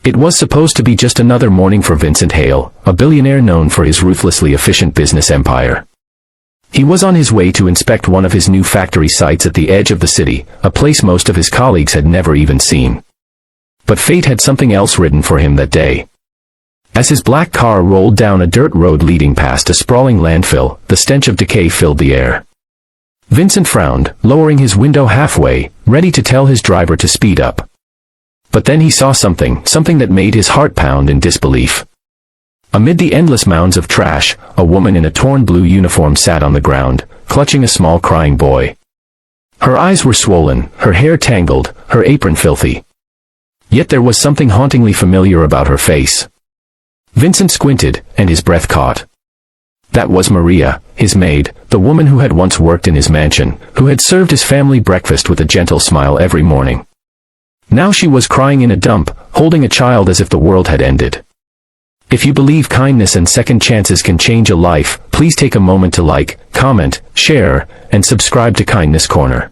It was supposed to be just another morning for Vincent Hale, a billionaire known for his ruthlessly efficient business empire. He was on his way to inspect one of his new factory sites at the edge of the city, a place most of his colleagues had never even seen. But fate had something else written for him that day. As his black car rolled down a dirt road leading past a sprawling landfill, the stench of decay filled the air. Vincent frowned, lowering his window halfway, ready to tell his driver to speed up. But then he saw something that made his heart pound in disbelief. Amid the endless mounds of trash, a woman in a torn blue uniform sat on the ground, clutching a small crying boy. Her eyes were swollen, her hair tangled, her apron filthy. Yet there was something hauntingly familiar about her face. Vincent squinted, and his breath caught. That was Maria, his maid, the woman who had once worked in his mansion, who had served his family breakfast with a gentle smile every morning. Now she was crying in a dump, holding a child as if the world had ended. If you believe kindness and second chances can change a life, please take a moment to like, comment, share, and subscribe to Kindness Corner.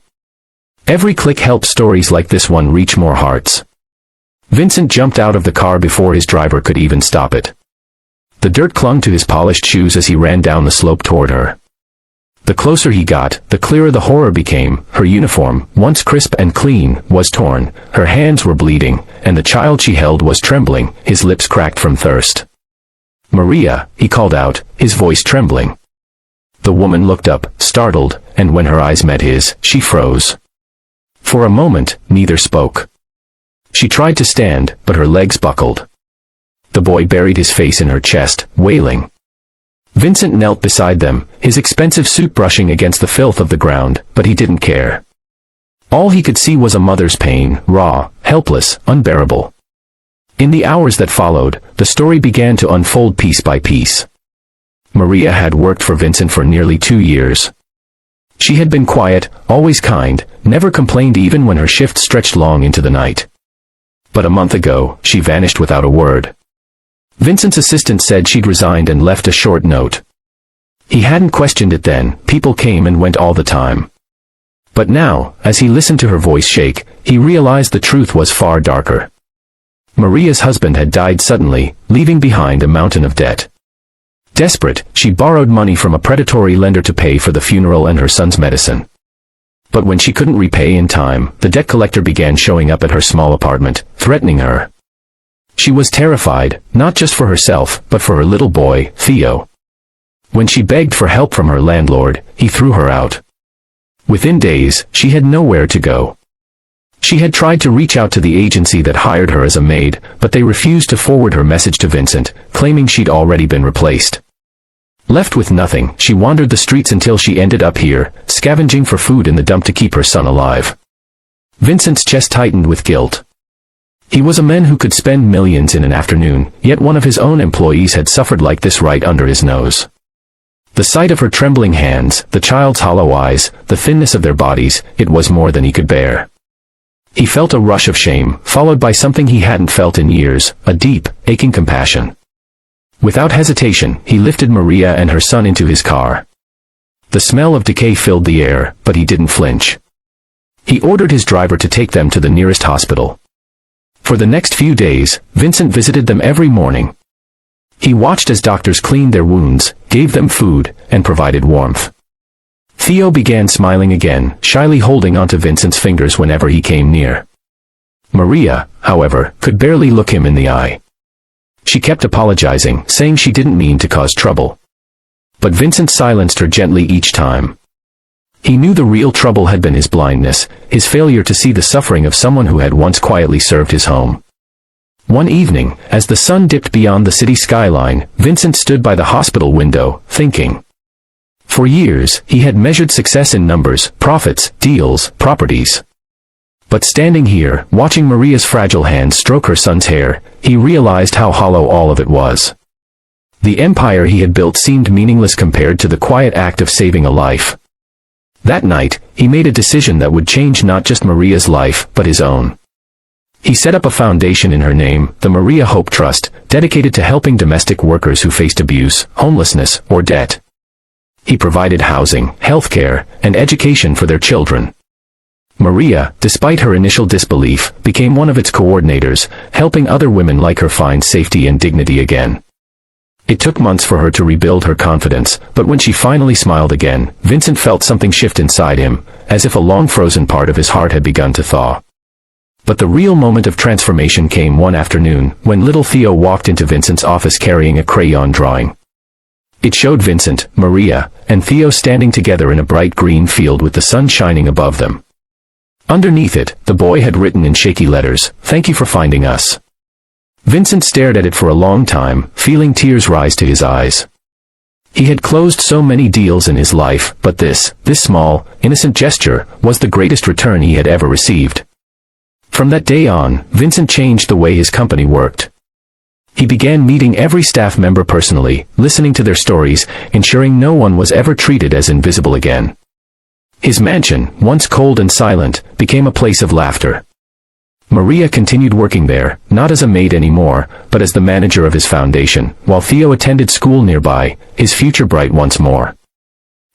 Every click helps stories like this one reach more hearts. Vincent jumped out of the car before his driver could even stop it. The dirt clung to his polished shoes as he ran down the slope toward her. The closer he got, the clearer the horror became. Her uniform, once crisp and clean, was torn, her hands were bleeding, and the child she held was trembling, his lips cracked from thirst. "Maria," he called out, his voice trembling. The woman looked up, startled, and when her eyes met his, she froze. For a moment, neither spoke. She tried to stand, but her legs buckled. The boy buried his face in her chest, wailing. Vincent knelt beside them, his expensive suit brushing against the filth of the ground, but he didn't care. All he could see was a mother's pain, raw, helpless, unbearable. In the hours that followed, the story began to unfold piece by piece. Maria had worked for Vincent for nearly 2 years. She had been quiet, always kind, never complained even when her shift stretched long into the night. But a month ago, she vanished without a word. Vincent's assistant said she'd resigned and left a short note. He hadn't questioned it then, people came and went all the time. But now, as he listened to her voice shake, he realized the truth was far darker. Maria's husband had died suddenly, leaving behind a mountain of debt. Desperate, she borrowed money from a predatory lender to pay for the funeral and her son's medicine. But when she couldn't repay in time, the debt collector began showing up at her small apartment, threatening her. She was terrified, not just for herself, but for her little boy, Theo. When she begged for help from her landlord, he threw her out. Within days, she had nowhere to go. She had tried to reach out to the agency that hired her as a maid, but they refused to forward her message to Vincent, claiming she'd already been replaced. Left with nothing, she wandered the streets until she ended up here, scavenging for food in the dump to keep her son alive. Vincent's chest tightened with guilt. He was a man who could spend millions in an afternoon, yet one of his own employees had suffered like this right under his nose. The sight of her trembling hands, the child's hollow eyes, the thinness of their bodies, it was more than he could bear. He felt a rush of shame, followed by something he hadn't felt in years, a deep, aching compassion. Without hesitation, he lifted Maria and her son into his car. The smell of decay filled the air, but he didn't flinch. He ordered his driver to take them to the nearest hospital. For the next few days, Vincent visited them every morning. He watched as doctors cleaned their wounds, gave them food, and provided warmth. Theo began smiling again, shyly holding onto Vincent's fingers whenever he came near. Maria, however, could barely look him in the eye. She kept apologizing, saying she didn't mean to cause trouble. But Vincent silenced her gently each time. He knew the real trouble had been his blindness, his failure to see the suffering of someone who had once quietly served his home. One evening, as the sun dipped beyond the city skyline, Vincent stood by the hospital window, thinking. For years, he had measured success in numbers, profits, deals, properties. But standing here, watching Maria's fragile hands stroke her son's hair, he realized how hollow all of it was. The empire he had built seemed meaningless compared to the quiet act of saving a life. That night, he made a decision that would change not just Maria's life, but his own. He set up a foundation in her name, the Maria Hope Trust, dedicated to helping domestic workers who faced abuse, homelessness, or debt. He provided housing, healthcare, and education for their children. Maria, despite her initial disbelief, became one of its coordinators, helping other women like her find safety and dignity again. It took months for her to rebuild her confidence, but when she finally smiled again, Vincent felt something shift inside him, as if a long-frozen part of his heart had begun to thaw. But the real moment of transformation came one afternoon, when little Theo walked into Vincent's office carrying a crayon drawing. It showed Vincent, Maria, and Theo standing together in a bright green field with the sun shining above them. Underneath it, the boy had written in shaky letters, "Thank you for finding us." Vincent stared at it for a long time, feeling tears rise to his eyes. He had closed so many deals in his life, but this small, innocent gesture, was the greatest return he had ever received. From that day on, Vincent changed the way his company worked. He began meeting every staff member personally, listening to their stories, ensuring no one was ever treated as invisible again. His mansion, once cold and silent, became a place of laughter. Maria continued working there, not as a maid anymore, but as the manager of his foundation, while Theo attended school nearby, his future bright once more.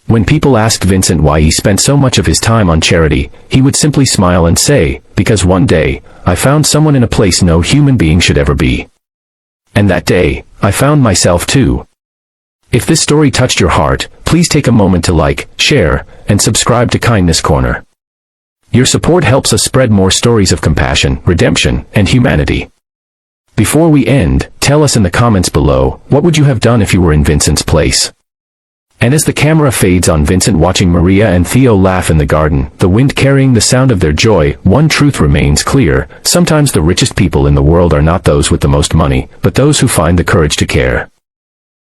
When people asked Vincent why he spent so much of his time on charity, he would simply smile and say, "Because one day, I found someone in a place no human being should ever be. And that day, I found myself too." If this story touched your heart, please take a moment to like, share, and subscribe to Kindness Corner. Your support helps us spread more stories of compassion, redemption, and humanity. Before we end, tell us in the comments below, what would you have done if you were in Vincent's place? And as the camera fades on Vincent watching Maria and Theo laugh in the garden, the wind carrying the sound of their joy, one truth remains clear: sometimes the richest people in the world are not those with the most money, but those who find the courage to care.